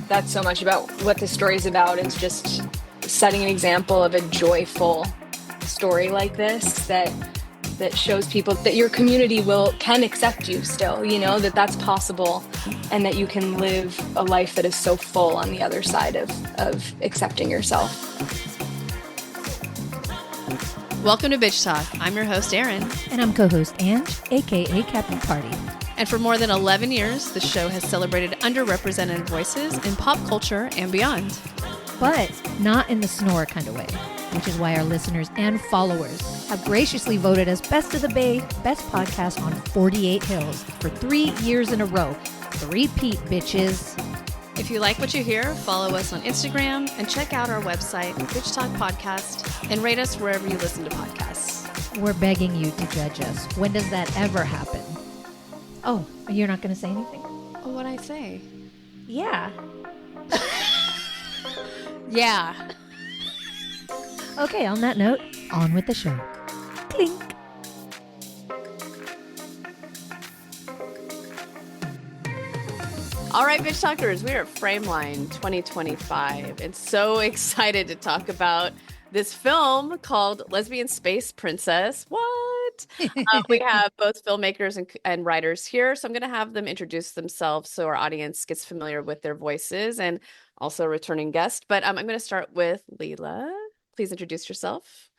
that's so much about what the story is about, is just setting an example of a joyful story like this that shows people that your community can accept you still, that that's possible, and that you can live a life that is so full on the other side of accepting yourself. Welcome to Bitch Talk. I'm your host, Erin. And I'm co-host Ange, aka Captain Party. And for more than 11 years, the show has celebrated underrepresented voices in pop culture and beyond. But not in the snore kind of way, which is why our listeners and followers have graciously voted us Best of the Bay, Best Podcast on 48 Hills for 3 years in a row. Repeat, bitches. If you like what you hear, follow us on Instagram and check out our website, Bitch Talk Podcast, and rate us wherever you listen to podcasts. We're begging you to judge us. When does that ever happen? Oh, you're not going to say anything? Oh, what'd I say? Yeah. Yeah. Okay, on that note, on with the show. Clink. All right, Bitch Talkers, we are at Frameline 2025 and so excited to talk about this film called Lesbian Space Princess. What? We have both filmmakers and writers here, so I'm going to have them introduce themselves so our audience gets familiar with their voices, and also a returning guest. But I'm going to start with Leela. Please introduce yourself.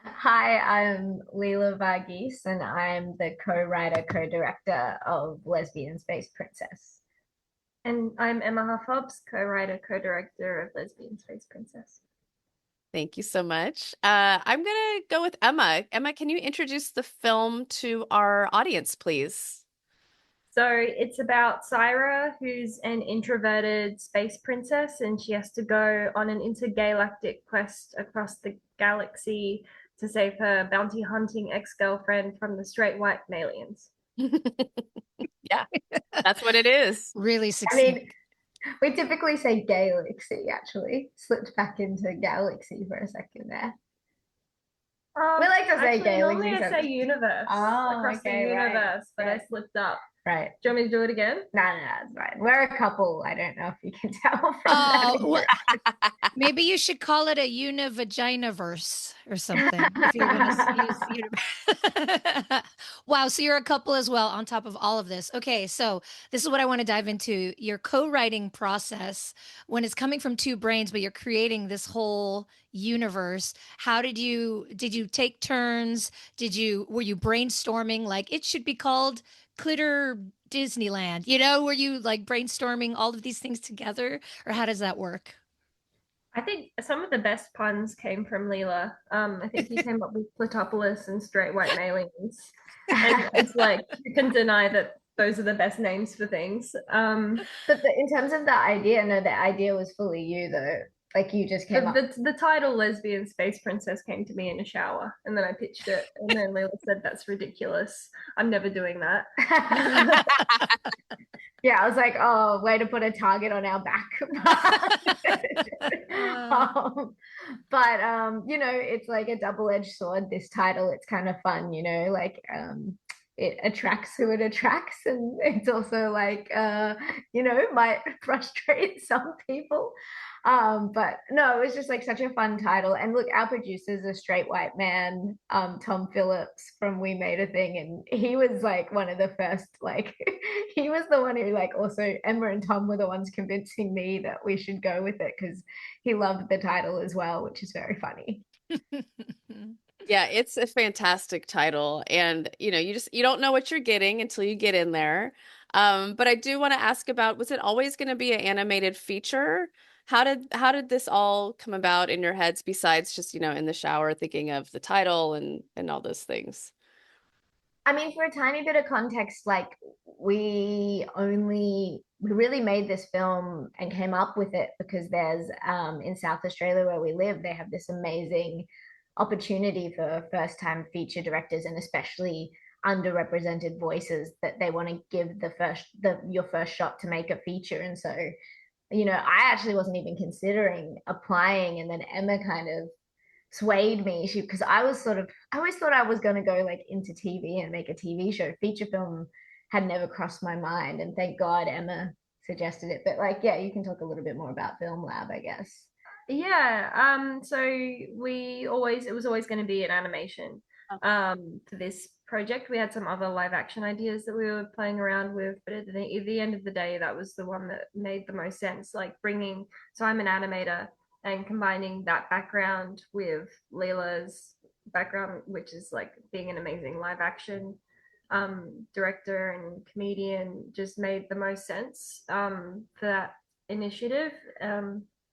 Hi, I'm Leela Varghese, and I'm the co-writer, co-director of Lesbian Space Princess. And I'm Emma Huffobs, co-writer, co-director of Lesbian Space Princess. Thank you so much. I'm going to go with Emma. Emma, can you introduce the film to our audience, please? So it's about Syra, who's an introverted space princess, and she has to go on an intergalactic quest across the galaxy to save her bounty hunting ex-girlfriend from the straight white aliens. Yeah, that's what it is. Really succinct. I mean, we typically say galaxy, actually. Slipped back into galaxy for a second there. We like to say galaxy. Normally I say universe. Across the universe, right, but right. I slipped up. Right. Do you want me to do it again? No, it's fine. We're a couple. I don't know if you can tell from that. Well, maybe you should call it a univaginaverse or something. If you're going to use Wow, so you're a couple as well on top of all of this. Okay, so this is what I want to dive into. Your co-writing process, when it's coming from two brains, but you're creating this whole universe. How did you take turns? Were you brainstorming like it should be called Clitter Disneyland? Were you like brainstorming all of these things together, or how does that work? I think some of the best puns came from Leela. I think he came up with Platopolis and straight white aliens. And it's like, you can deny that those are the best names for things. But in terms of the idea, no, the idea was fully you, though. Like, you just came up. The title Lesbian Space Princess came to me in a shower, and then I pitched it, and then Leela said, that's ridiculous. I'm never doing that. Yeah, I was like, oh, way to put a target on our back. It's like a double-edged sword, this title. It's kind of fun, it attracts who it attracts, and it's also like might frustrate some people, but no, it was just like such a fun title. And look, our producer's a straight white man, Tom Phillips from We Made a Thing, and he was like one of the first, like he was the one who, like, also Emma and Tom were the ones convincing me that we should go with it because he loved the title as well, which is very funny. Yeah, it's a fantastic title, and you don't know what you're getting until you get in there. But I do want to ask about, was it always going to be an animated feature? How did this all come about in your heads, besides just in the shower thinking of the title and all those things? I mean, for a tiny bit of context, like we really made this film and came up with it because there's in South Australia where we live, they have this amazing opportunity for first-time feature directors, and especially underrepresented voices, that they want to give your first shot to make a feature. And so, I actually wasn't even considering applying, and then Emma kind of swayed me. Because I always thought I was going to go like into TV and make a TV show. Feature film had never crossed my mind, and thank God Emma suggested it. But like, yeah, you can talk a little bit more about Film Lab, I guess. Yeah, so it was always going to be an animation for this project. We had some other live action ideas that we were playing around with, but at the end of the day, that was the one that made the most sense. Like so I'm an animator, and combining that background with Leela's background, which is like being an amazing live action director and comedian, just made the most sense for that initiative.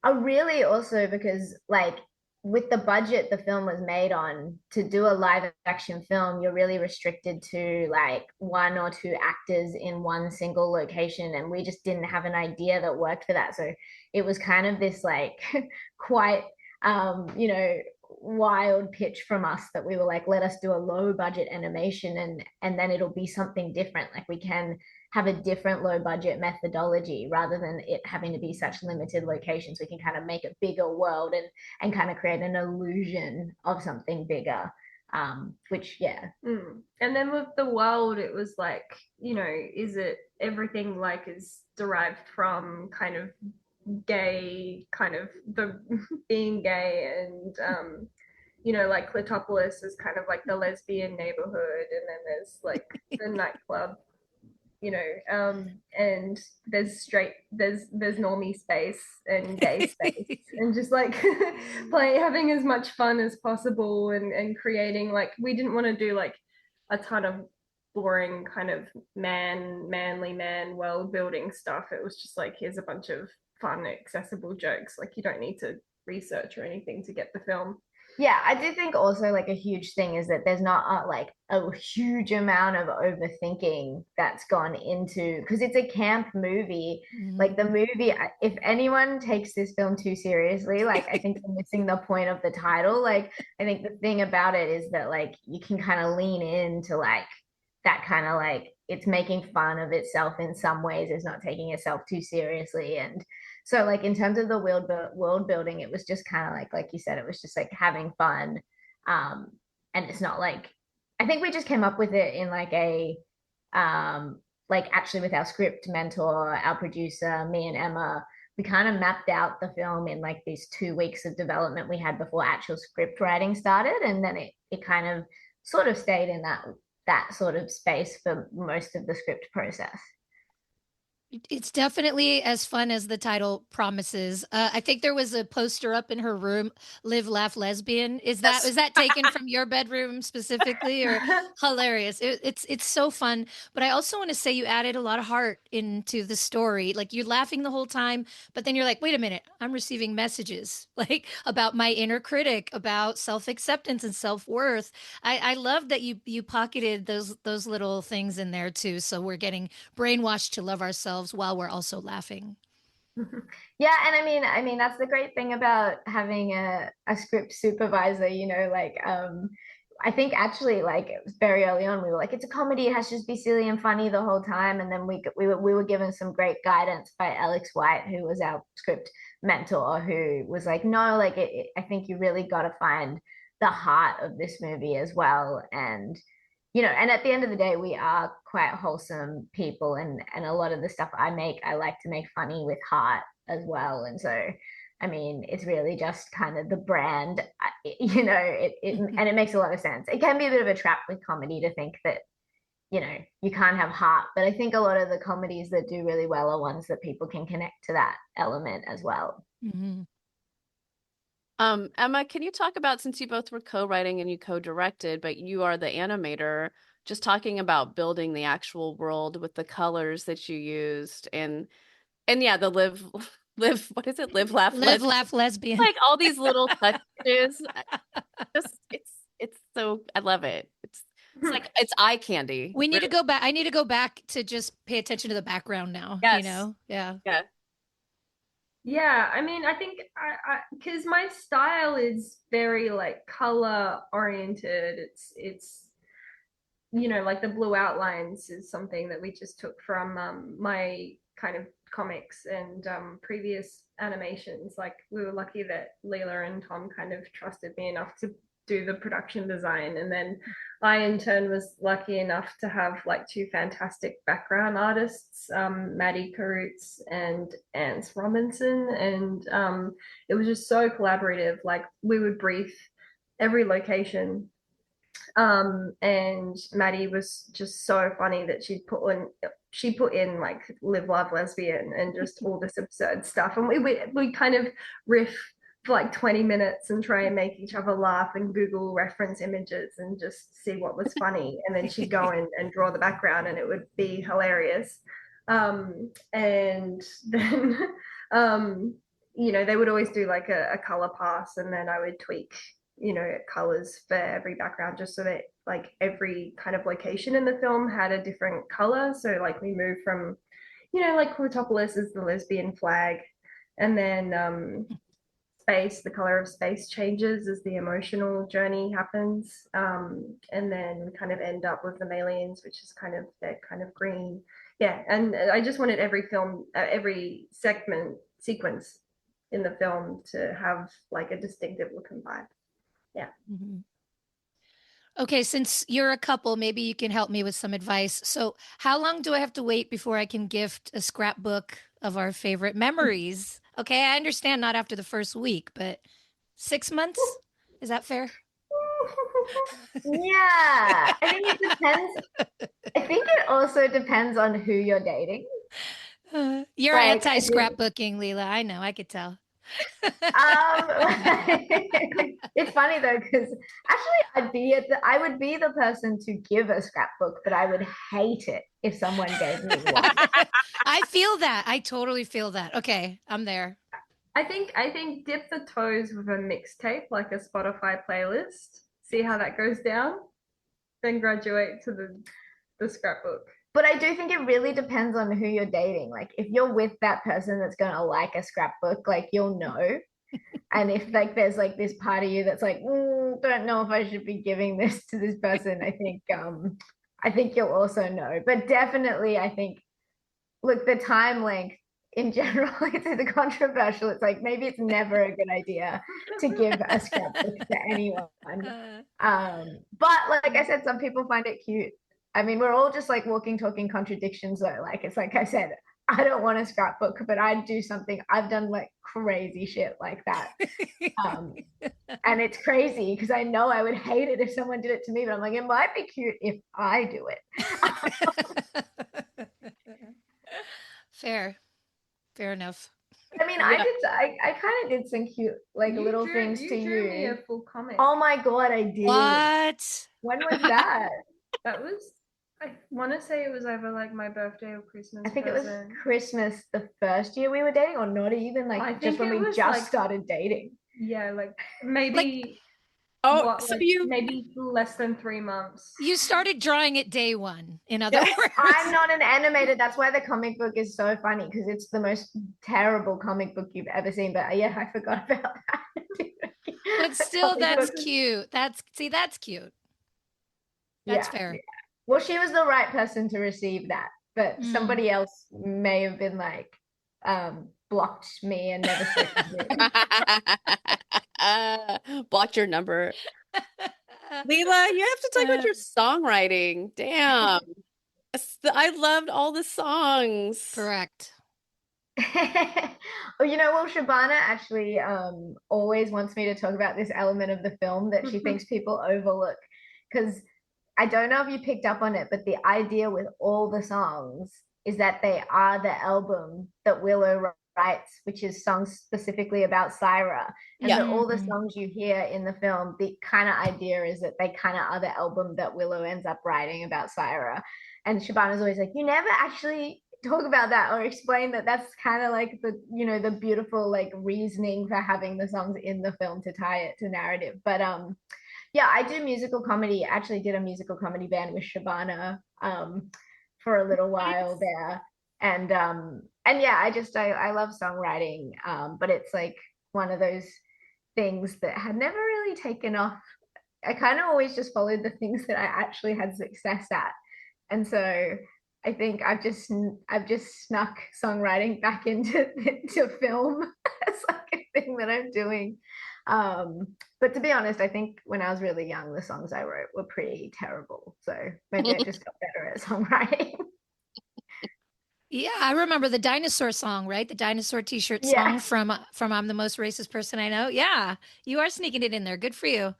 Oh, really? Also, because like with the budget the film was made on, to do a live action film, you're really restricted to like one or two actors in one single location. And we just didn't have an idea that worked for that. So it was kind of this like quite, you know, wild pitch from us that we were like, let us do a low budget animation and then it'll be something different. Like we can have a different low budget methodology rather than it having to be such limited locations. We can kind of make a bigger world and kind of create an illusion of something bigger. Which yeah. And then with the world, it was like, you know, is it everything like is derived from kind of gay, kind of the being gay, and you know, like Clitopolis is kind of like the lesbian neighborhood, and then there's like the nightclub, you know, and there's normie space and gay space, and just like having as much fun as possible, and creating, like, we didn't want to do like a ton of boring kind of manly man world building stuff. It was just like, here's a bunch of fun accessible jokes, like you don't need to research or anything to get the film. Yeah, I do think also like a huge thing is that there's not like a huge amount of overthinking that's gone into, because it's a camp movie. Like the movie, if anyone takes this film too seriously, like I think they're missing the point of the title. Like I think the thing about it is that like you can kind of lean into like that kind of like it's making fun of itself in some ways. It's not taking itself too seriously. And so like in terms of the world building, it was just kind of like you said, it was just like having fun. And it's not like, I think we just came up with it in like a like actually with our script mentor, our producer, me and Emma, we kind of mapped out the film in like these 2 weeks of development we had before actual script writing started. And then it kind of sort of stayed in that sort of space for most of the script process. It's definitely as fun as the title promises. I think there was a poster up in her room, "Live, Laugh, Lesbian." Is that taken from your bedroom specifically, or hilarious? It's so fun. But I also want to say you added a lot of heart into the story. Like you're laughing the whole time, but then you're like, wait a minute, I'm receiving messages like about my inner critic, about self-acceptance and self-worth. I love that you pocketed those little things in there too. So we're getting brainwashed to love ourselves while we're also laughing. Yeah, and I mean that's the great thing about having a script supervisor, you know, like I think actually like very early on we were like, it's a comedy, it has to just be silly and funny the whole time. And then we were given some great guidance by Alex White, who was our script mentor, who was like, no, like I think you really got to find the heart of this movie as well. And you know, and at the end of the day, we are quite wholesome people, and a lot of the stuff I make, I like to make funny with heart as well. And so, I mean, it's really just kind of the brand, you know, and it makes a lot of sense. It can be a bit of a trap with comedy to think that, you know, you can't have heart, but I think a lot of the comedies that do really well are ones that people can connect to that element as well. Mm-hmm. Emma, can you talk about, since you both were co-writing and you co-directed, but you are the animator, just talking about building the actual world with the colors that you used, and yeah, the live, what is it? Live, laugh, laugh, lesbian. Like all these little touches. Just it's so, I love it. It's like it's eye candy. We need to go back. I need to go back to just pay attention to the background now. Yes. You know? Yeah. Yeah. Yeah, I mean, I think because my style is very like color oriented. It's you know, like the blue outlines is something that we just took from my kind of comics and previous animations. Like we were lucky that Leela and Tom kind of trusted me enough to do the production design. And then I in turn was lucky enough to have like two fantastic background artists, Maddie Karutz and Ance Robinson, and it was just so collaborative. Like we would brief every location, and Maddie was just so funny that she put in like Live Love Lesbian and just all this absurd stuff, and we kind of riff for like 20 minutes and try and make each other laugh and Google reference images and just see what was funny. And then she'd go in and draw the background and it would be hilarious. And then, they would always do like a color pass, and then I would tweak, colors for every background just so that like every kind of location in the film had a different color. So like we moved from, like Quintopolis is the lesbian flag, and then space, the color of space changes as the emotional journey happens, and then kind of end up with the Malians, which is kind of that kind of green. Yeah, and I just wanted every sequence in the film to have like a distinctive look and vibe. Yeah. Mm-hmm. Okay, since you're a couple, maybe you can help me with some advice. So how long do I have to wait before I can gift a scrapbook of our favorite memories? Okay, I understand not after the first week, but 6 months? Is that fair? Yeah, I think it depends. I think it also depends on who you're dating. You're Like, anti-scrapbooking, Leela. I know, I could tell. It's funny though, because actually I would be the person to give a scrapbook, but I would hate it if someone gave me one. I feel that. I totally feel that. Okay, I'm there. I think dip the toes with a mixtape, like a Spotify playlist. See how that goes down. Then graduate to the scrapbook. But I do think it really depends on who you're dating. Like if you're with that person that's gonna like a scrapbook, like you'll know. And if like there's like this part of you that's like, don't know if I should be giving this to this person, I think you'll also know. But definitely, I think, look, the time length in general, it's controversial. It's like maybe it's never a good idea to give a scrapbook to anyone. But like I said, some people find it cute. I mean, we're all just like walking, talking contradictions though. Like it's like I said, I don't want a scrapbook, but I'd do something. I've done like crazy shit like that. And it's crazy because I know I would hate it if someone did it to me, but I'm like, it might be cute if I do it. Fair enough. I mean, I kind of did some cute like little things to you. You drew me a full comic. Oh my God, I did. What? When was that? That was, I want to say it was either like my birthday or Christmas. I think it was Christmas the first year we were dating, or not even like just when we just like, started dating. Yeah, like maybe. Maybe less than 3 months. You started drawing it day one, in other words. I'm not an animator. That's why the comic book is so funny, because it's the most terrible comic book you've ever seen. But yeah, I forgot about that. But still, that's cute. That's cute. That's fair. Yeah. Well, she was the right person to receive that, but somebody else may have been like blocked me and never spoken to me. Blocked your number. Leela, you have to talk about your songwriting. Damn. I loved all the songs. Correct. Well, Shabana actually always wants me to talk about this element of the film that she thinks people overlook, because I don't know if you picked up on it, but the idea with all the songs is that they are the album that Willow writes, which is songs specifically about Syra. And so all the songs you hear in the film, the kind of idea is that they kind of are the album that Willow ends up writing about Syra. And Shabana's always like, you never actually talk about that or explain that. That's kind of like the beautiful like reasoning for having the songs in the film to tie it to narrative. But yeah, I do musical comedy. I actually did a musical comedy band with Shabana for a little while there. And yeah, I love songwriting. But it's like one of those things that had never really taken off. I kind of always just followed the things that I actually had success at. And so I think I've just snuck songwriting back into film as like a thing that I'm doing. But to be honest, I think when I was really young, the songs I wrote were pretty terrible. So maybe I just got better at songwriting. Yeah, I remember the dinosaur song, right? The dinosaur t-shirt Yeah. song from I'm the most racist person I know. Yeah, you are sneaking it in there. Good for you.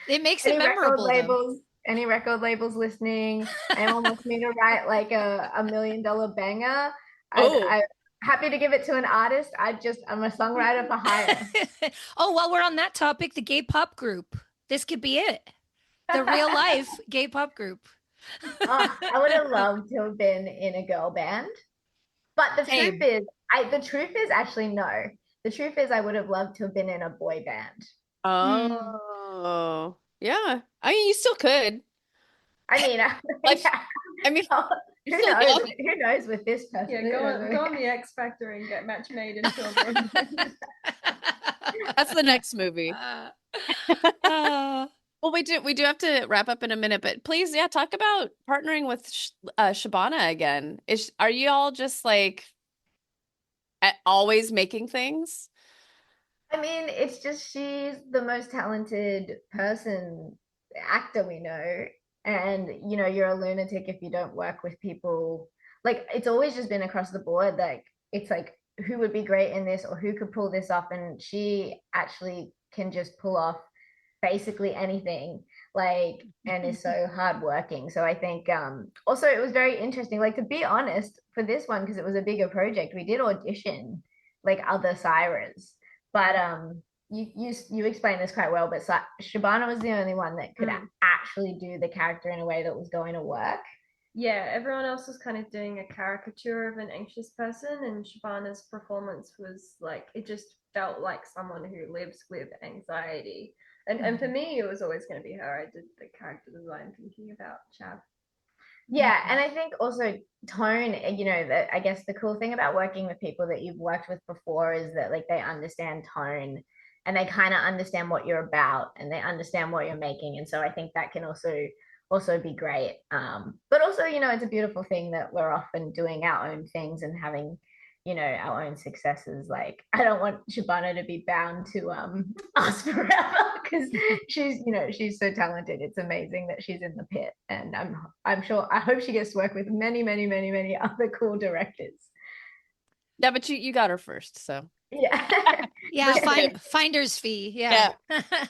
It makes it memorable though. Any record labels listening, anyone wants me to write like a $1 million banger, I'm happy to give it to an artist. I'm a songwriter for hire. Oh, while we're on that topic, the gay pop group. This could be it. The real life gay pop group. Oh, I would have loved to have been in a girl band. But the Same. truth is actually no. The truth is I would have loved to have been in a boy band. Oh, yeah. I mean, you still could. I mean, Like, yeah. I mean, Who knows? Who knows with this person? Yeah, go on the X Factor and get match made into a boy band. that's the next movie. Well, we do have to wrap up in a minute, but please, yeah, talk about partnering with Shabana again. Are you all just like always making things? I mean, it's just she's the most talented actor we know. And, you're a lunatic if you don't work with people. Like, it's always just been across the board. Like, it's like, who would be great in this or who could pull this off? And she actually can just pull off basically anything, like, and is so hardworking. So I think also it was very interesting, like, to be honest, for this one, because it was a bigger project, we did audition like other Cyrus, but you explained this quite well, but Shabana was the only one that could actually do the character in a way that was going to work. Yeah, everyone else was kind of doing a caricature of an anxious person, and Shabana's performance was like, it just felt like someone who lives with anxiety. And for me, it was always going to be her. I did the character design thinking about Chab. Yeah, and I think also tone, that I guess the cool thing about working with people that you've worked with before is that, like, they understand tone and they kind of understand what you're about and they understand what you're making. And so I think that can also be great. But also, it's a beautiful thing that we're often doing our own things and having, our own successes. Like, I don't want Shabana to be bound to us forever because she's so talented. It's amazing that she's in the pit, and I hope she gets to work with many, many, many, many other cool directors. Yeah, but you got her first, so yeah. Yeah, finder's fee. Yeah.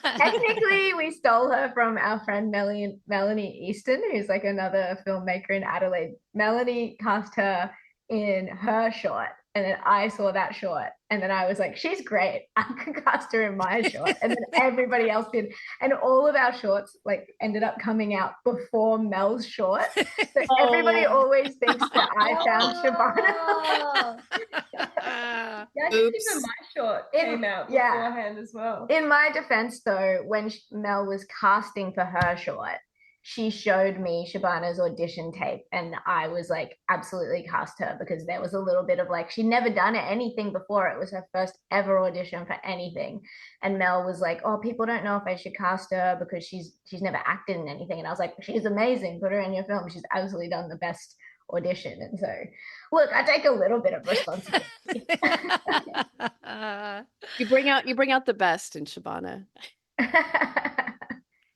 Technically, we stole her from our friend Melanie Easton, who's like another filmmaker in Adelaide. Melanie cast her in her short, and then I saw that short, and then I was like, she's great, I could cast her in my short. And then everybody else did, and all of our shorts like ended up coming out before Mel's short. So everybody always thinks that I found Shabana. Yeah, I think even my short came out beforehand as well. In my defense, though, when Mel was casting for her short, she showed me Shabana's audition tape, and I was like, absolutely cast her, because there was a little bit of like, she'd never done anything before. It was her first ever audition for anything. And Mel was like, oh, people don't know if I should cast her because she's never acted in anything. And I was like, she's amazing. Put her in your film. She's absolutely done the best audition. And so, look, I take a little bit of responsibility. You bring out the best in Shabana.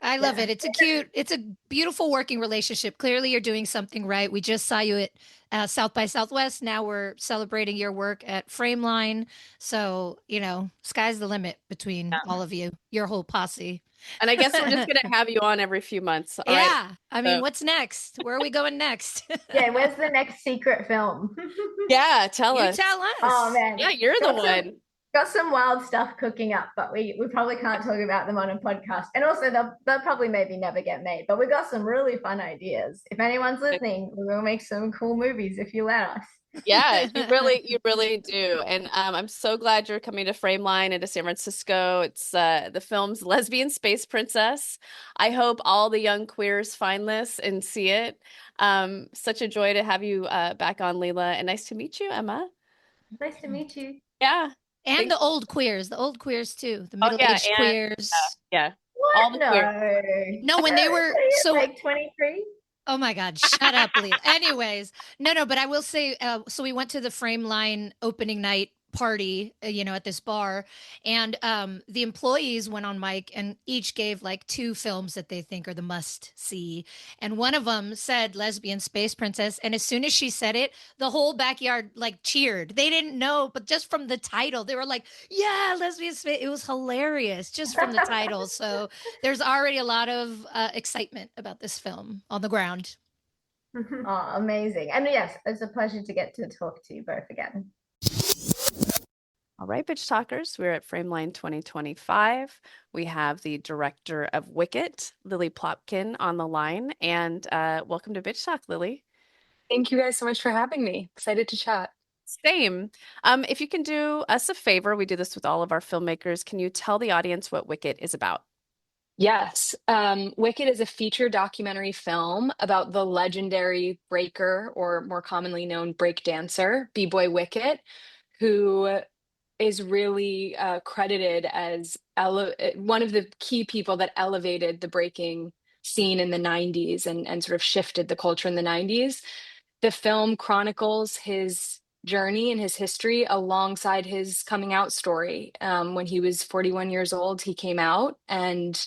I love it. It's a beautiful working relationship. Clearly you're doing something right. We just saw you at South by Southwest. Now we're celebrating your work at Frameline. So, sky's the limit between all of you, your whole posse. And I guess we're just going to have you on every few months. All yeah. Right? I mean, what's next? Where are we going next? Yeah. Where's the next secret film? Yeah. Tell us. Tell us. Oh, man. Yeah. You're the one. Got some wild stuff cooking up, but we probably can't talk about them on a podcast. And also they'll probably maybe never get made, but we got some really fun ideas. If anyone's listening, we will make some cool movies if you let us. Yeah, you really do. And I'm so glad you're coming to Frameline and to San Francisco. It's the film's Lesbian Space Princess. I hope all the young queers find this and see it. Such a joy to have you back on, Leila, and nice to meet you, Emma. Nice to meet you. Yeah. And the old queers too, the middle-aged queers. Yeah. What? All the queers. No, when they were so like 23. Oh my God, shut up, Leila. Anyways, no, but I will say, so we went to the Frameline opening night party, at this bar, and the employees went on mic and each gave like two films that they think are the must see, and one of them said Lesbian Space Princess, and as soon as she said it, the whole backyard like cheered. They didn't know, but just from the title they were like, yeah, Lesbian Space. It was hilarious just from the title. So there's already a lot of excitement about this film on the ground. Oh, amazing. And yes, it's a pleasure to get to talk to you both again. All right, Bitch Talkers, we're at Frameline 2025. We have the director of Wicket, Lily Plotkin, on the line. And welcome to Bitch Talk, Lily. Thank you guys so much for having me. Excited to chat. Same. If you can do us a favor, we do this with all of our filmmakers. Can you tell the audience what Wicket is about? Yes. Wicked is a feature documentary film about the legendary breaker, or more commonly known break dancer, B-Boy Wicket, who is really credited as one of the key people that elevated the breaking scene in the 90s and sort of shifted the culture in the 90s. The film chronicles his journey and his history alongside his coming out story. When he was 41 years old, he came out, and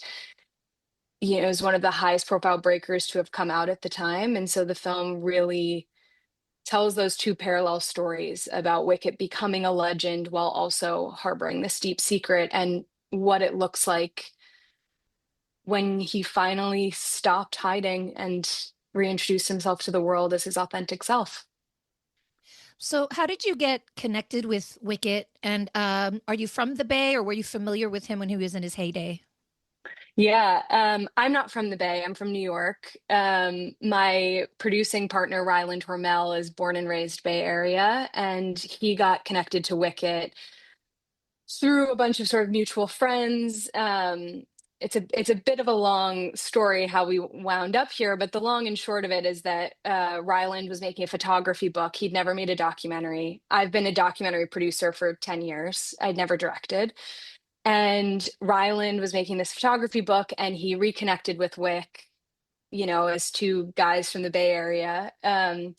it was one of the highest profile breakers to have come out at the time. And so the film really tells those two parallel stories about Wicket becoming a legend while also harboring this deep secret, and what it looks like when he finally stopped hiding and reintroduced himself to the world as his authentic self. So how did you get connected with Wicket? And are you from the Bay, or were you familiar with him when he was in his heyday? Yeah, I'm not from the Bay. I'm from New York. My producing partner, Ryland Hormel, is born and raised Bay Area, and he got connected to Wicket through a bunch of sort of mutual friends. It's a bit of a long story how we wound up here, but the long and short of it is that Ryland was making a photography book. He'd never made a documentary. I've been a documentary producer for 10 years. I'd never directed. And Ryland was making this photography book, and he reconnected with Wick, as two guys from the Bay Area. And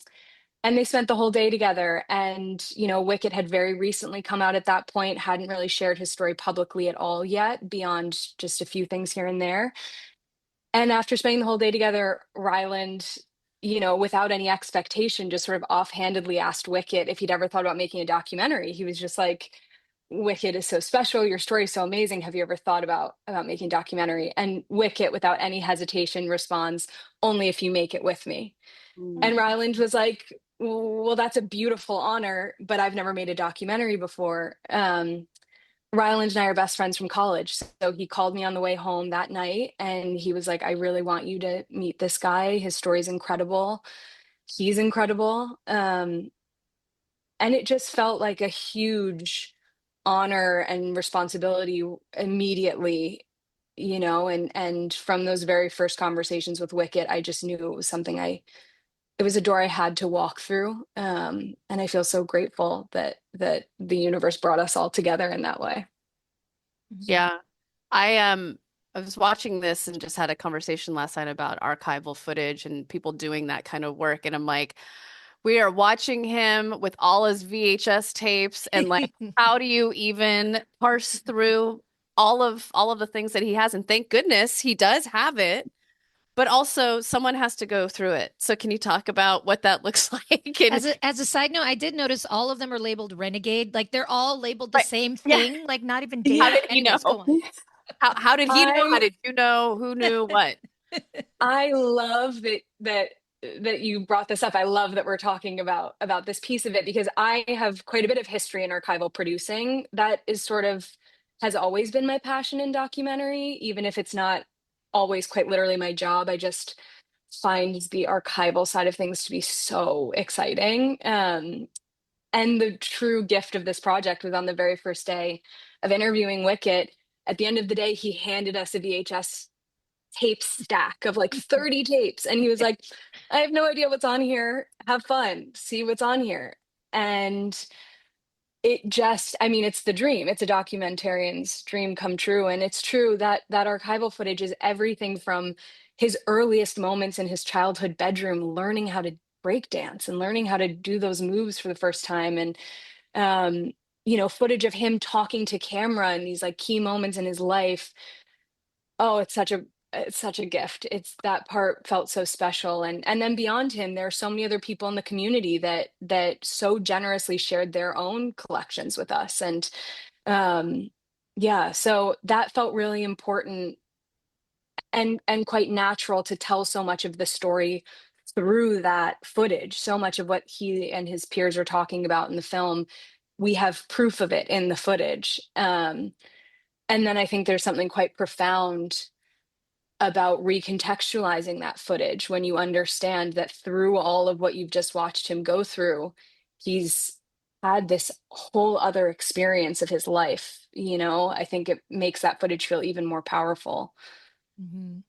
they spent the whole day together. And, Wicket had very recently come out at that point, hadn't really shared his story publicly at all yet, beyond just a few things here and there. And after spending the whole day together, Ryland, without any expectation, just sort of offhandedly asked Wicket if he'd ever thought about making a documentary. He was just like, Wicket is so special. Your story is so amazing. Have you ever thought about making a documentary? And Wicket, without any hesitation, responds, only if you make it with me. And Ryland was like, well, that's a beautiful honor, but I've never made a documentary before. Ryland and I are best friends from college. So he called me on the way home that night, and he was like, I really want you to meet this guy. His story's incredible. He's incredible. And it just felt like a huge honor and responsibility immediately, and from those very first conversations with Wicket, I just knew it was something it was a door I had to walk through. And I feel so grateful that the universe brought us all together in that way. Yeah. I was watching this and just had a conversation last night about archival footage and people doing that kind of work. And I'm like, we are watching him with all his VHS tapes, and like, how do you even parse through all of the things that he has? And thank goodness he does have it, but also someone has to go through it. So can you talk about what that looks like? And As a side note, I did notice all of them are labeled Renegade. Like they're all labeled the right. same Yeah. thing, like not even How dated. did he know? Anyways, go on. How did he know? How did you know? Who knew what? I love that you brought this up. I love that we're talking about this piece of it, because I have quite a bit of history in archival producing. That is sort of has always been my passion in documentary, even if it's not always quite literally my job. I just find the archival side of things to be so exciting. And the true gift of this project was on the very first day of interviewing Wicket. At the end of the day, he handed us a VHS tape stack of like 30 tapes. And he was like, I have no idea what's on here. Have fun. See what's on here. And it's the dream. It's a documentarian's dream come true. And it's true that archival footage is everything from his earliest moments in his childhood bedroom, learning how to break dance and learning how to do those moves for the first time. And footage of him talking to camera in these like key moments in his life. Oh, it's such a gift. It's that part felt so special. And then beyond him, there are so many other people in the community that so generously shared their own collections with us. And yeah, so that felt really important and quite natural to tell so much of the story through that footage. So much of what he and his peers are talking about in the film, we have proof of it in the footage. And then I think there's something quite profound about recontextualizing that footage when you understand that through all of what you've just watched him go through, he's had this whole other experience of his life. I think it makes that footage feel even more powerful. Mhm.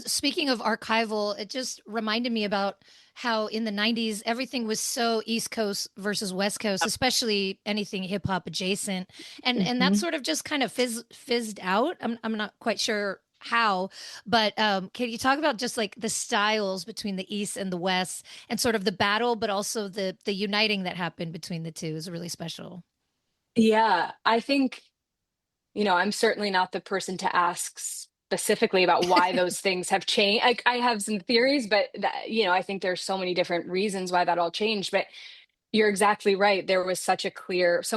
Speaking of archival, it just reminded me about how in the 90s everything was so East Coast versus West Coast, especially anything hip hop adjacent. And that Mhm. sort of just kind of fizzed out. I'm not quite sure how, but can you talk about just like the styles between the East and the West and sort of the battle, but also the uniting that happened between the two is really special. Yeah, I think, I'm certainly not the person to ask specifically about why those things have changed. I have some theories, but I think there's so many different reasons why that all changed. But you're exactly right. There was so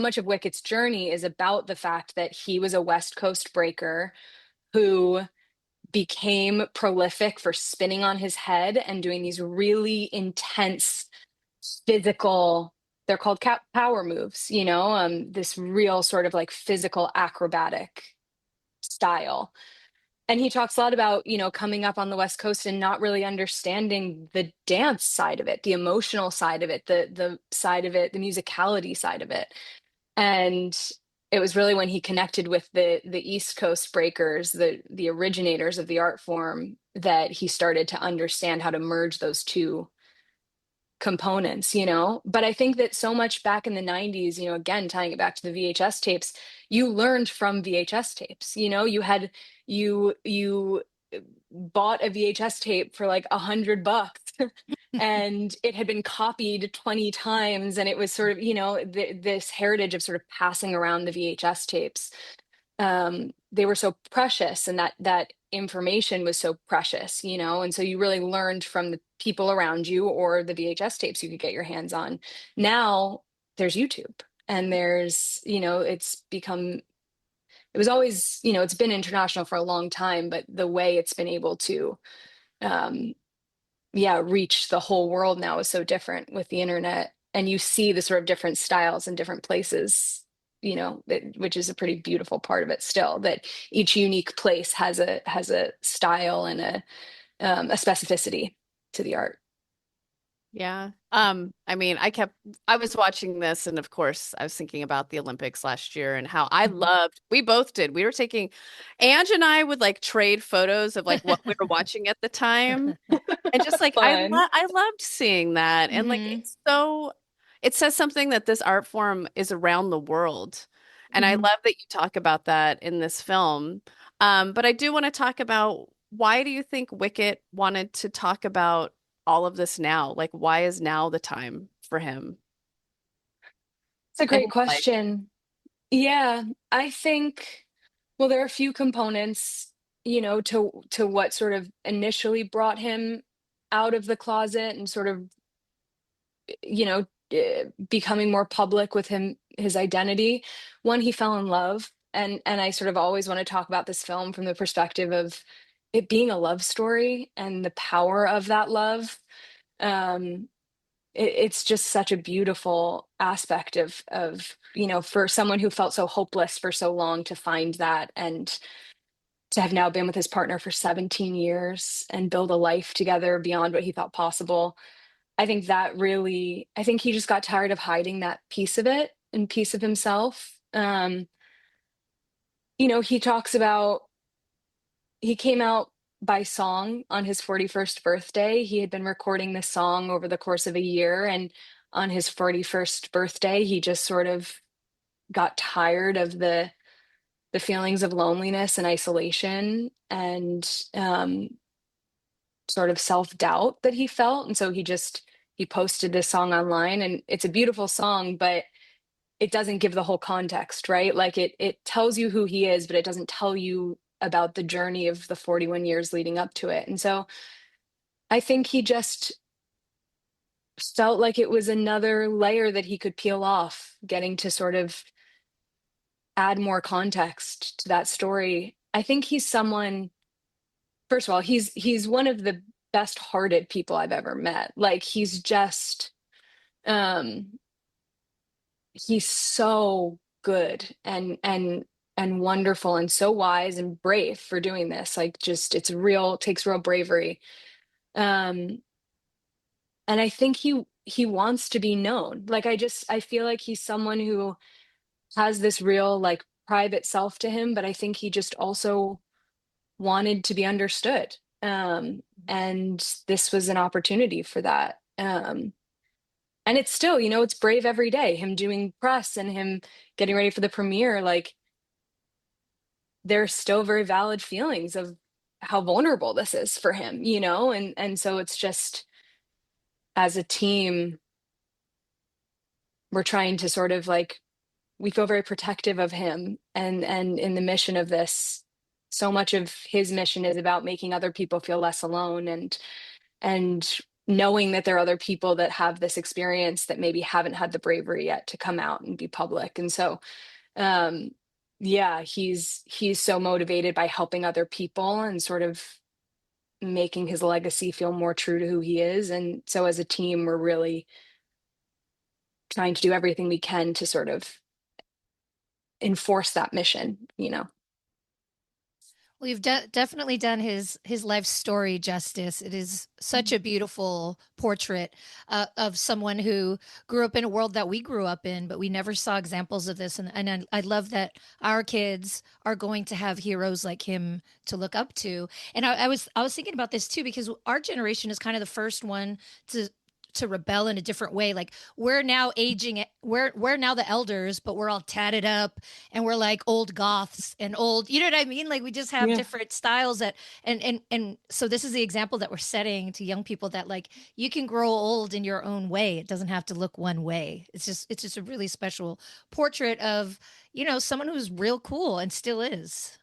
much of Wicket's journey is about the fact that he was a West Coast breaker who became prolific for spinning on his head and doing these really intense physical, they're called power moves, this real sort of like physical acrobatic style. And he talks a lot about, coming up on the West Coast and not really understanding the dance side of it, the emotional side of it, the side of it, the musicality side of it. And it was really when he connected with the East Coast breakers, the originators of the art form, that he started to understand how to merge those two components. But I think that so much back in the 90s, again tying it back to the VHS tapes, you learned from VHS tapes. You bought a VHS tape for like $100 and it had been copied 20 times, and it was sort of, this heritage of sort of passing around the VHS tapes. They were so precious, and that information was so precious, and so you really learned from the people around you or the VHS tapes you could get your hands on. Now there's YouTube, and it was always, it's been international for a long time, but the way it's been able to um yeah, reach the whole world now is so different with the internet. And you see the sort of different styles in different places, which is a pretty beautiful part of it still, that each unique place has a style and a specificity to the art. Yeah. I mean, I was watching this, and of course I was thinking about the Olympics last year and how we both did. We were taking, Ange and I would like trade photos of like what we were watching at the time. And just like Fun. I loved seeing that. And like Hmm. it says something that this art form is around the world. And I Mhm. love that you talk about that in this film. But I do want to talk about, why do you think Wicket wanted to talk about all of this now? Like, why is now the time for him It's a in great his life? question. Yeah, I think, well, there are a few components, to what sort of initially brought him out of the closet and sort of, becoming more public with his identity. One, he fell in love, and I sort of always want to talk about this film from the perspective of it being a love story and the power of that love. Um, it's just such a beautiful aspect of for someone who felt so hopeless for so long to find that, and to have now been with his partner for 17 years and build a life together beyond what he thought possible. I think he just got tired of hiding that piece of it and piece of himself. He talks about, he came out by song on his 41st birthday. He had been recording this song over the course of a year, and on his 41st birthday, he just sort of got tired of the feelings of loneliness and isolation, and sort of self-doubt that he felt. And so he posted this song online, and it's a beautiful song, but it doesn't give the whole context, right? Like it tells you who he is, but it doesn't tell you about the journey of the 41 years leading up to it. And so I think he just felt like it was another layer that he could peel off, getting to sort of add more context to that story. I think he's someone, first of all, he's one of the best hearted people I've ever met. Like he's just um he's so good and wonderful and so wise and brave for doing this. Like just takes real bravery. Um and I think he wants to be known. Like I feel like he's someone who has this real like private self to him, but I think he just also wanted to be understood. And this was an opportunity for that. And it's still, it's brave every day, him doing press and him getting ready for the premiere. Like there's still very valid feelings of how vulnerable this is for him, and so it's just, as a team, we're trying to sort of like, we feel very protective of him, and in the mission of this, so much of his mission is about making other people feel less alone, and knowing that there are other people that have this experience that maybe haven't had the bravery yet to come out and be public. And so um yeah, he's so motivated by helping other people and sort of making his legacy feel more true to who he is. And so as a team, we're really trying to do everything we can to sort of enforce that mission. Well, you've definitely done his life story justice. It is such a beautiful portrait of someone who grew up in a world that we grew up in, but we never saw examples of this. And I love that our kids are going to have heroes like him to look up to. And I was thinking about this too, because our generation is kind of the first one to rebel in a different way. Like we're now aging, we're now the elders, but we're all tatted up and we're like old goths and old, you know what I mean? Like we just have Yeah. different styles that, and so this is the example that we're setting to young people, that like you can grow old in your own way. It doesn't have to look one way. It's just a really special portrait of, someone who's real cool and still is.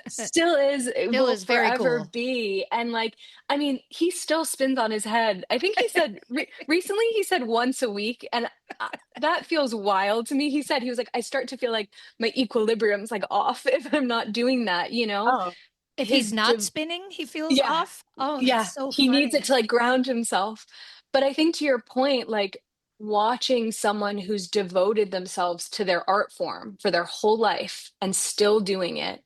Still is, Still will is very forever cool. be. And like, I mean, he still spins on his head. I think he said recently, he said once a week, and that feels wild to me. He was like, I start to feel like my equilibrium's like off if I'm not doing that. Oh, If he's his not spinning, he feels Yeah, off. Oh, that's yeah, so he needs it funny. to like ground himself. But I think, to your point, like watching someone who's devoted themselves to their art form for their whole life and still doing it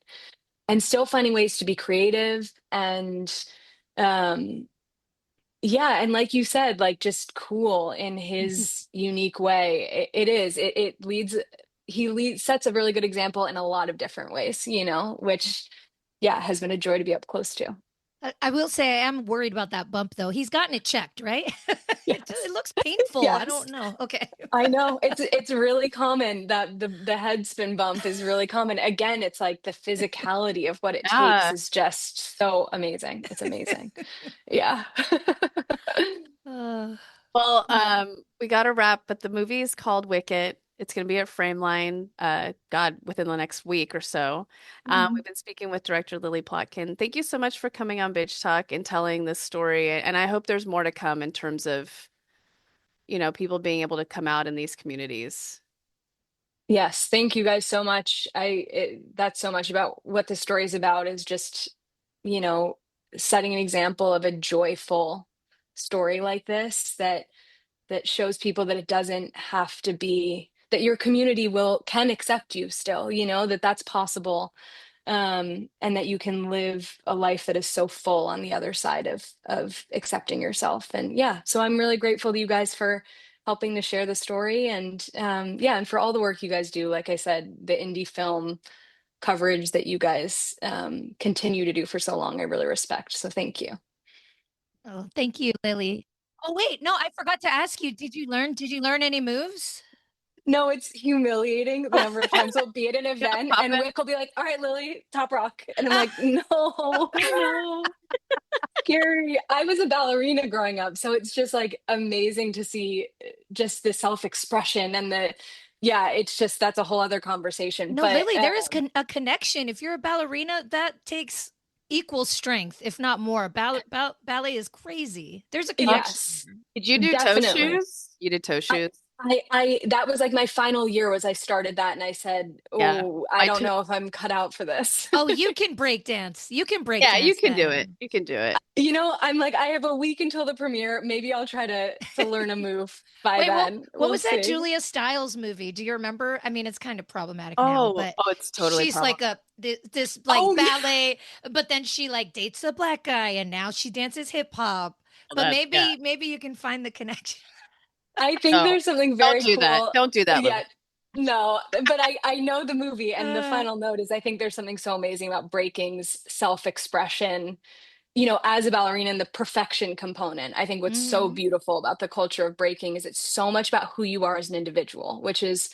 and still finding ways to be creative and um yeah, and like you said, like just cool in his unique way. It leads, sets a really good example in a lot of different ways, which, yeah, has been a joy to be up close to. I will say I am worried about that bump though. He's gotten it checked, right? It Yes. looks painful. I Yes, don't know. Okay. I know. It's really common that the head spin bump is really common. Again, it's like the physicality of what it takes yeah. is just so amazing. It's amazing. Yeah. Uh, Well, we got to wrap, but the movie is called Wicket. It's going to be at Frameline, God, within the next week or so. We've been speaking with director Lily Plotkin. Thank you so much for coming on Bitch Talk and telling this story. And I hope there's more to come in terms of, people being able to come out in these communities. Yes, thank you guys so much. That's so much about what the story is about, is just, you know, setting an example of a joyful story like this that shows people that it doesn't have to be, that your community can accept you still, that that's possible, and that you can live a life that is so full on the other side of accepting yourself. And yeah, so I'm really grateful to you guys for helping to share the story, and yeah, and for all the work you guys do. Like I said, the indie film coverage that you guys continue to do for so long, I really respect. So thank you. oh, thank you, Lily. Oh, wait, no, I forgot to ask you. Did you learn any moves? No, it's humiliating the number of times we'll be at an Yeah, event pop and it. Wick will be like, all right, Lily, top rock. And I'm like, no, no. Scary. I was a ballerina growing up, so it's just like amazing to see just the self-expression and the, yeah, it's just, that's a whole other conversation. No, But Lily, there is a connection. If you're a ballerina, that takes equal strength, if not more. Ballet is crazy. There's a connection. yes, Did you do toe definitely. shoes? You did toe shoes? I that was like my final year was I started that, and I said, Yeah. oh, I don't know if I'm cut out for this. Oh, you can break dance. You can break Yeah, dance. you can do it. then. You can do it. You know, I'm like, I have a week until the premiere. Maybe I'll try to learn a move by Wait, then. what We'll was that see. Julia Stiles movie? Do you remember? I mean, it's kind of problematic now, but It's totally she's like this like Oh, yeah. ballet, but then she like dates a black guy and now she dances hip hop. Well, But yeah. maybe you can find the connection. I think No, there's something don't very do that. cool. Don't do that, Lily. Yeah, no, but I know the movie, and the Uh, final note is I think there's something so amazing about breaking's self-expression, you know, as a ballerina, and the perfection component. I think what's so mhm. beautiful about the culture of breaking is it's so much about who you are as an individual, which is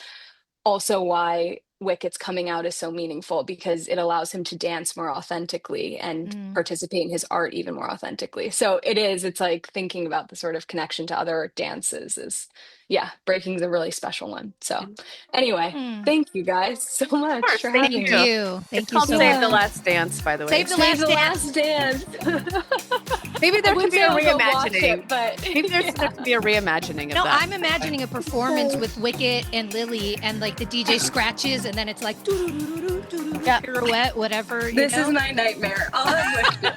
also why Wicket's coming out is so meaningful, because it allows him to dance more authentically and Mm. participate in his art even more authentically. So it's like thinking about the sort of connection to other dances is, yeah, breaking's a really special one. So anyway, Mm. thank you guys so much course, for thank having Thank me. you. It's Thank you called so Save the much. Last Dance, by the way. Save the Save Last the Dance. last dance. Maybe there I could would be say a I'll go watch reimagining. it, but Maybe there yeah. could be a reimagining of No, that. I'm imagining a performance with Wicket and Lily, and like the DJ scratches, and then it's like doo-doo-doo-doo-doo-doo, Yeah. pirouette, whatever. You This know? is my nightmare. I'll have Wick do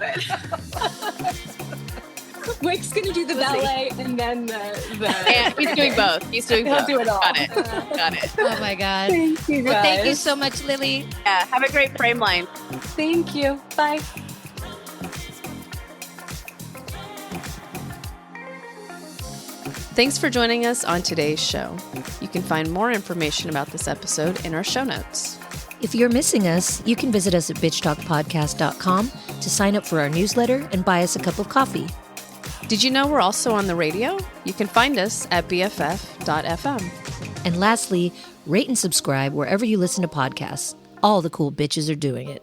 it. Wick's gonna do the ballet and then the And he's doing both. He's doing He'll both. do it all. Got it. Got it. Oh my God. Thank you guys. Well, thank you so much, Lily. Yeah. Have a great frame line. Thank you. Bye. Thanks for joining us on today's show. You can find more information about this episode in our show notes. If you're missing us, you can visit us at bitchtalkpodcast.com to sign up for our newsletter and buy us a cup of coffee. Did you know we're also on the radio? You can find us at bff.fm. And lastly, rate and subscribe wherever you listen to podcasts. All the cool bitches are doing it.